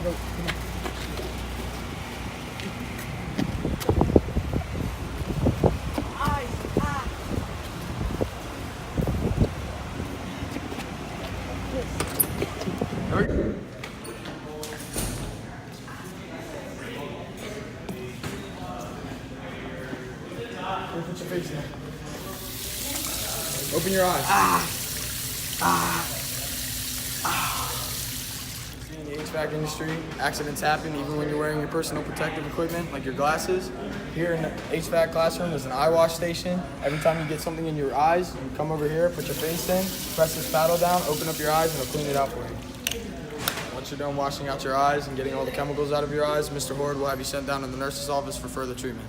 go. Come on. Put your face in. Open your eyes. In the HVAC industry, accidents happen even when you're wearing your personal protective equipment, like your glasses. Here in the HVAC classroom, there's an eye wash station. Every time you get something in your eyes, you come over here, put your face in, press this paddle down, open up your eyes, and it'll clean it out for you. Once you're done washing out your eyes and getting all the chemicals out of your eyes, Mr. Horde will have you sent down to the nurse's office for further treatment.